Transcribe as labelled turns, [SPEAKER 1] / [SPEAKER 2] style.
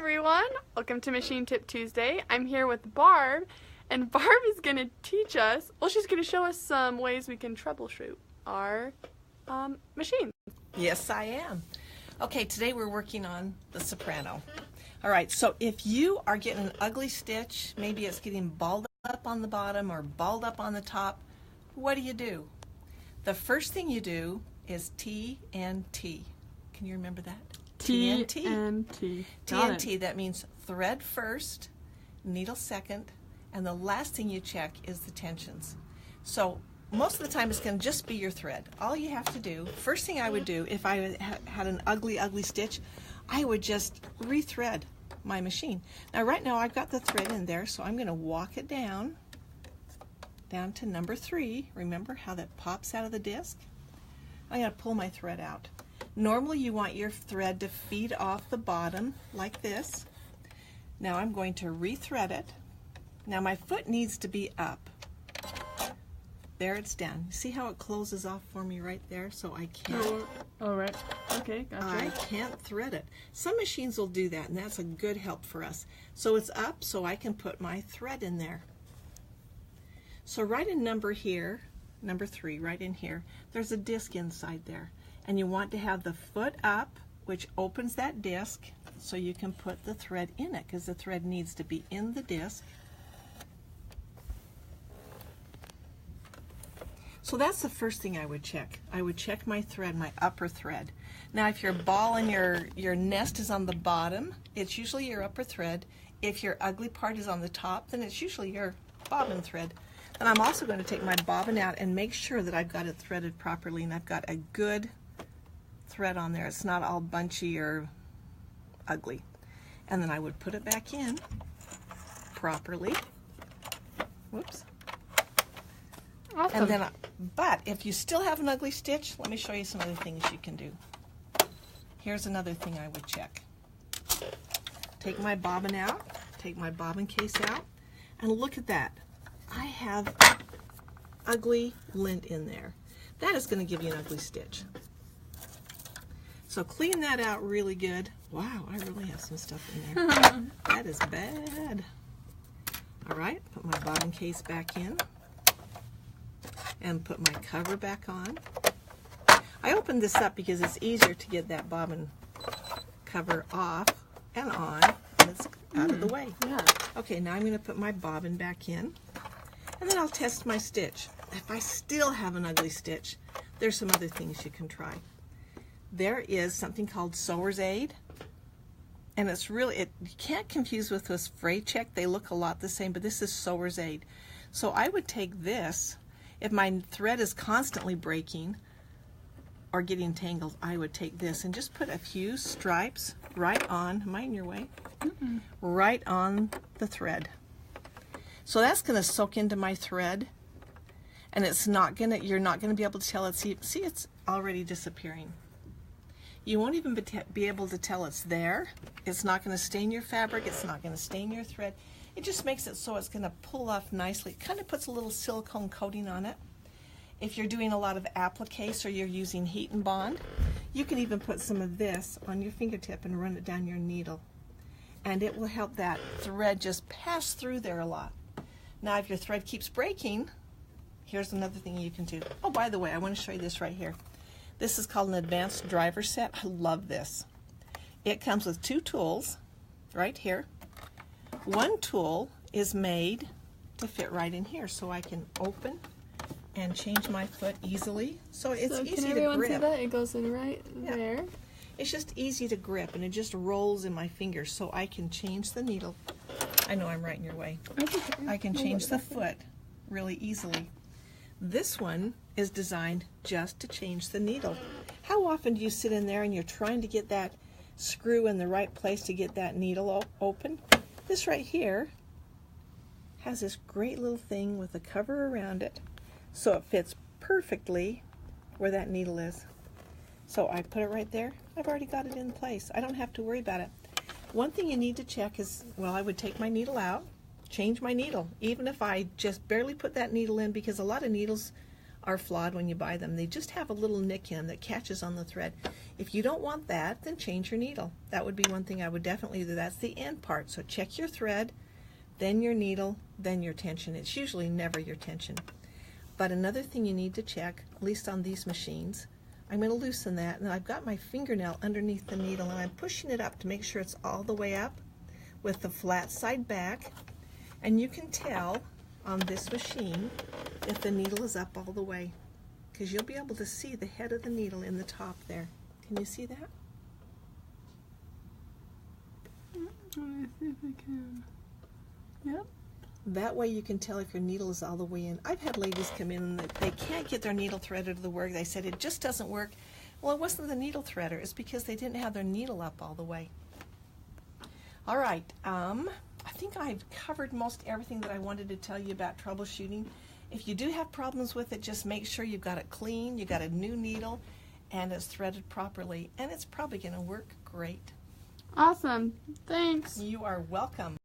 [SPEAKER 1] everyone, welcome to Machine Tip Tuesday. I'm here with Barb, and Barb is going to teach us, well, she's going to show us some ways we can troubleshoot our machine.
[SPEAKER 2] Yes, I am. Okay, today we're working on the soprano. All right, so if you are getting an ugly stitch, maybe it's getting balled up on the bottom or balled up on the top, what do? The first thing you do is TNT. Can you remember that?
[SPEAKER 1] TNT.
[SPEAKER 2] TNT, that means thread first, needle second, and the last thing you check is the tensions. So most of the time it's going to just be your thread. All you have to do, first thing I would do if I had an ugly stitch, I would just rethread my machine. Now right now I've got the thread in there, so I'm going to walk it down to number 3. Remember how that pops out of the disc? I'm going to pull my thread out. Normally you want your thread to feed off the bottom like this. Now I'm going to rethread it. Now my foot needs to be up. There, it's down. See how it closes off for me right there? So I can't.
[SPEAKER 1] Oh, right. Okay, gotcha.
[SPEAKER 2] I can't thread it. Some machines will do that, and that's a good help for us. So it's up, so I can put my thread in there. So right in number 3, right in here, there's a disc inside there. And you want to have the foot up, which opens that disc, so you can put the thread in it, because the thread needs to be in the disc. So that's the first thing I would check. I would check my thread, my upper thread. Now if your ball and your nest is on the bottom, it's usually your upper thread. If your ugly part is on the top, then it's usually your bobbin thread. And I'm also going to take my bobbin out and make sure that I've got it threaded properly and I've got a good thread on there. It's not all bunchy or ugly. And then I would put it back in properly. Whoops.
[SPEAKER 1] Awesome.
[SPEAKER 2] And then, but if you still have an ugly stitch, let me show you some other things you can do. Here's another thing I would check. Take my bobbin out, take my bobbin case out, and look at that. I have ugly lint in there. That is going to give you an ugly stitch. So clean that out really good. Wow, I really have some stuff in there. That is bad. All right, put my bobbin case back in and put my cover back on. I opened this up because it's easier to get that bobbin cover off and on, and it's out of the way.
[SPEAKER 1] Yeah.
[SPEAKER 2] Okay, now I'm going to put my bobbin back in, and then I'll test my stitch. If I still have an ugly stitch, there's some other things you can try. There is something called Sewer's Aid, and it's really, you can't confuse with this Fray Check. They look a lot the same, but this is Sewer's Aid. So I would take this. If my thread is constantly breaking or getting tangled, I would take this and just put a few stripes right on, am I in your way? Right on the thread. So that's going to soak into my thread, and it's not going to, you're not going to be able to tell it. See, it's already disappearing. You won't even be able to tell it's there. It's not going to stain your fabric. It's not going to stain your thread. It just makes it so it's going to pull off nicely. It kind of puts a little silicone coating on it. If you're doing a lot of appliques or you're using heat and bond, you can even put some of this on your fingertip and run it down your needle. And it will help that thread just pass through there a lot. Now if your thread keeps breaking, here's another thing you can do. Oh, by the way, I want to show you this right here. This is called an advanced driver set. I love this. It comes with 2 tools right here. One tool is made to fit right in here, so I can open and change my foot easily. So it's easy to grip.
[SPEAKER 1] Can everyone see that? It goes in right there.
[SPEAKER 2] It's just easy to grip, and it just rolls in my fingers, so I can change the needle. I know I'm right in your way. I can change the foot really easily. This one is designed just to change the needle. How often do you sit in there and you're trying to get that screw in the right place to get that needle open? This right here has this great little thing with a cover around it, so it fits perfectly where that needle is. So I put it right there. I've already got it in place. I don't have to worry about it. One thing you need to check is, well, I would take my needle out, change my needle, even if I just barely put that needle in, because a lot of needles are flawed when you buy them. They just have a little nick in them that catches on the thread. If you don't want that, then change your needle. That would be one thing I would definitely do. That's the end part. So check your thread, then your needle, then your tension. It's usually never your tension. But another thing you need to check, at least on these machines, I'm going to loosen that, and I've got my fingernail underneath the needle, and I'm pushing it up to make sure it's all the way up with the flat side back. And you can tell on this machine if the needle is up all the way, because you'll be able to see the head of the needle in the top there. Can you see that?
[SPEAKER 1] Let me see if I can. Yep.
[SPEAKER 2] That way you can tell if your needle is all the way in. I've had ladies come in and they can't get their needle threaded to work. They said it just doesn't work. Well, it wasn't the needle threader. It's because they didn't have their needle up all the way. All right. I think I've covered most everything that I wanted to tell you about troubleshooting. If you do have problems with it, just make sure you've got it clean, you got a new needle, and it's threaded properly, and it's probably going to work great.
[SPEAKER 1] Awesome. Thanks.
[SPEAKER 2] You are welcome.